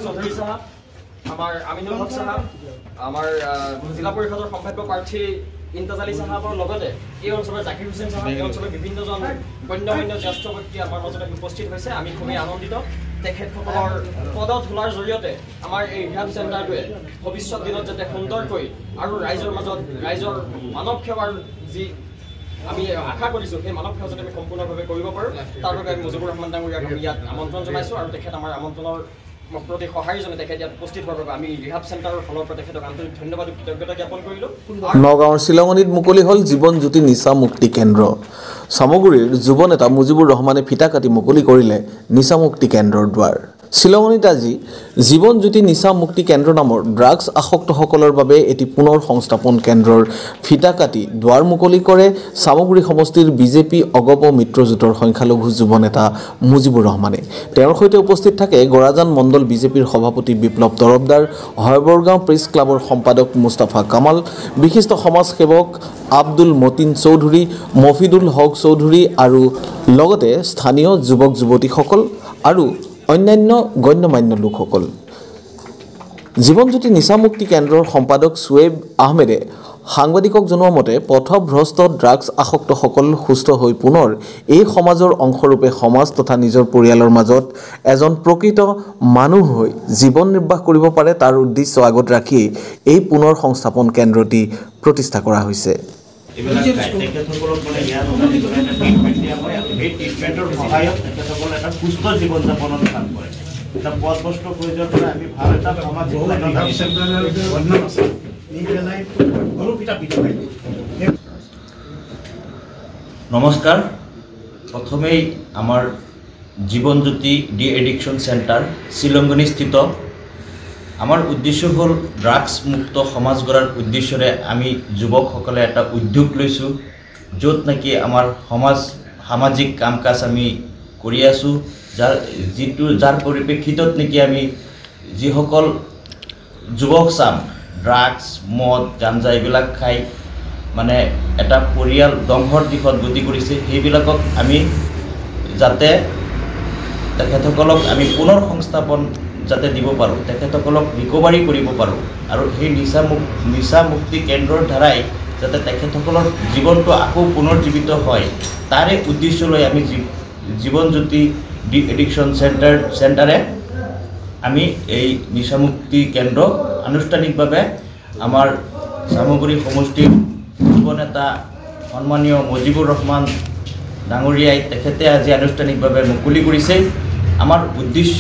চৌধুৰী সাহেব, আমাৰ আমিনুল হক সাহেব, আমাৰ জিলা পৰিষদৰ সম্ভাব্য প্ৰাৰ্থী ইন্তাজ আলী সাহেবৰ লগতে এই অঞ্চলৰ জাকিৰ হুছেইন সাহেব, এই অঞ্চলৰ বিভিন্নজন গণ্যমান্য জ্যেষ্ঠ ব্যক্তি আমাৰ মাজত উপস্থিত হৈছে। আমি খুবেই আনন্দিত। তেখেতসকলৰ পদধূলাৰ জৰিয়তে আমাৰ এই ৰিহাব চেণ্টাৰটোৱে ভৱিষ্যত দিনত যাতে সুন্দৰকৈ আৰু ৰাইজৰ মাজত ৰাইজৰ মানৱ সেৱাৰ যি আমি আশা কৰিছোঁ সেই মানৱ সেৱা যাতে আমি সম্পূৰ্ণভাৱে কৰিব পাৰোঁ, তাৰ বাবে আমি মুজিবুৰ ৰহমান ডাঙৰীয়াক আমি ইয়াত আমন্ত্ৰণ জনাইছোঁ আৰু তেখেত আমাৰ আমন্ত্ৰণৰ প্ৰতি সঁহাৰি জনাই তেখেত ইয়াত উপস্থিত হোৱাৰ বাবে আমি ৰিহাব চেণ্টাৰৰ ফালৰ পৰা তেখেতক আন্তৰিক ধন্যবাদ কৃতজ্ঞতা জ্ঞাপন কৰিলোঁ। নগাঁৱৰ শিলঙনিত মুকলি হ'ল জীৱন জ্যোতি নিচা মুক্তি কেন্দ্ৰ। চামগুৰিৰ যুৱ নেতা মুজিবুৰ ৰহমানে ফিতা কাটি মুকলি কৰিলে নিচা মুক্তি কেন্দ্ৰৰ দুৱাৰ। শিলঙনিত আজি জীৱন জ্যোতি নিচা মুক্তি কেন্দ্ৰ নামৰ ড্ৰাগছ আসক্তসকলৰ বাবে এটি পুনৰ সংস্থাপন কেন্দ্ৰৰ ফিতা কাটি দুৱাৰ মুকলি কৰে চামগুৰি সমষ্টিৰ বিজেপি অগপ মিত্ৰজোঁটৰ সংখ্যালঘু যুৱ নেতা মুজিবুৰ ৰহমানে। তেওঁৰ সৈতে উপস্থিত থাকে গৰাজান মণ্ডল বিজেপিৰ সভাপতি বিপ্লৱ তৰফদাৰ, হয়বৰগাঁও প্ৰেছ ক্লাবৰ সম্পাদক মুস্তাফা কামাল, বিশিষ্ট সমাজসেৱক আব্দুল মতিন চৌধুৰী, মফিদুল হক চৌধুৰী আৰু লগতে স্থানীয় যুৱক যুৱতীসকল আৰু অন্যান্য গণ্যমান্য লোকসকল। জীৱনজ্যোতি নিচামুক্তি কেন্দ্ৰৰ সম্পাদক চুৱেব আহমেদে সাংবাদিকক জনোৱা মতে পথভ্ৰষ্ট ড্ৰাগছ আসক্তসকল সুস্থ হৈ পুনৰ এই সমাজৰ অংশৰূপে সমাজ তথা নিজৰ পৰিয়ালৰ মাজত এজন প্ৰকৃত মানুহ হৈ জীৱন নিৰ্বাহ কৰিব পাৰে তাৰ উদ্দেশ্য আগত ৰাখি এই পুনৰ সংস্থাপন কেন্দ্ৰটি প্ৰতিষ্ঠা কৰা হৈছে। নমস্কাৰ। প্ৰথমেই আমাৰ জীৱনজ্যোতি ডি এডিকশ্যন চেণ্টাৰ শিলংগনিস্থিত আমাৰ উদ্দেশ্য হ'ল ড্ৰাগছ মুক্ত সমাজ গঢ়াৰ উদ্দেশ্যৰে আমি যুৱকসকলে এটা উদ্যোগ লৈছোঁ, য'ত নেকি আমাৰ সামাজিক কাম কাজ আমি কৰি আছোঁ, যাৰ পৰিপ্ৰেক্ষিতত নেকি আমি যিসকল যুৱক চাম ড্ৰাগছ মদ গাঞ্জা এইবিলাক খাই মানে এটা পৰিয়াল ধ্বংসৰ দিশত গতি কৰিছে, সেইবিলাকক আমি যাতে তেখেতসকলক আমি পুনৰ সংস্থাপন যাতে দিব পাৰোঁ, তেখেতসকলক ৰিকভাৰী কৰিব পাৰোঁ আৰু সেই নিচা মুক্তি কেন্দ্ৰৰ দ্বাৰাই যাতে তেখেতসকলৰ জীৱনটো আকৌ পুনৰ্জীৱিত হয়, তাৰে উদ্দেশ্য লৈ আমি জীৱনজ্যোতি ডি এডিকশ্যন চেণ্টাৰে আমি এই নিচামুক্তি কেন্দ্ৰ আনুষ্ঠানিকভাৱে আমাৰ চামগুৰি সমষ্টিৰ যুৱ নেতা সন্মানীয় মুজিবুৰ ৰহমান ডাঙৰীয়াই তেখেতে আজি আনুষ্ঠানিকভাৱে মুকলি কৰিছে। আমাৰ উদ্দেশ্য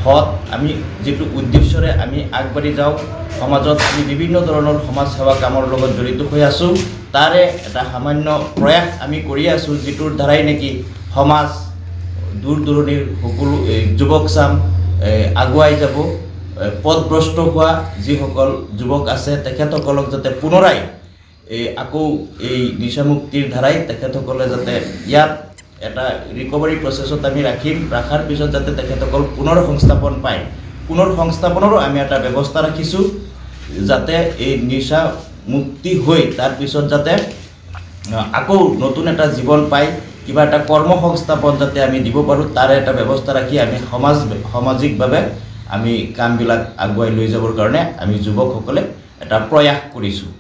হত আমি যিটো উদ্দেশ্যৰে আমি আগবাঢ়ি যাওঁ, সমাজত আমি বিভিন্ন ধৰণৰ সমাজ সেৱা কামৰ লগত জড়িত হৈ আছোঁ, তাৰে এটা সামান্য প্ৰয়াস আমি কৰি আছোঁ, যিটোৰ দ্বাৰাই নেকি সমাজ দূৰ দূৰণিৰ সকলো যুৱক চাম আগুৱাই যাব। পথভ্ৰষ্ট হোৱা যিসকল যুৱক আছে তেখেতসকলক যাতে পুনৰাই আকৌ এই নিচামুক্তিৰ ধাৰাই তেখেতসকলে যাতে ইয়াত এটা ৰিকভাৰী প্ৰচেছত আমি ৰখাৰ পিছত যাতে তেখেতসকল পুনৰ সংস্থাপন পায়, পুনৰ সংস্থাপনৰো আমি এটা ব্যৱস্থা ৰাখিছোঁ, যাতে এই নিচা মুক্তি হৈ তাৰপিছত যাতে আকৌ নতুন এটা জীৱন পায়, কিবা এটা কৰ্ম সংস্থাপন যাতে আমি দিব পাৰোঁ, তাৰে এটা ব্যৱস্থা ৰাখি আমি সামাজিকভাৱে আমি কামবিলাক আগুৱাই লৈ যাবৰ কাৰণে আমি যুৱকসকলে এটা প্ৰয়াস কৰিছোঁ।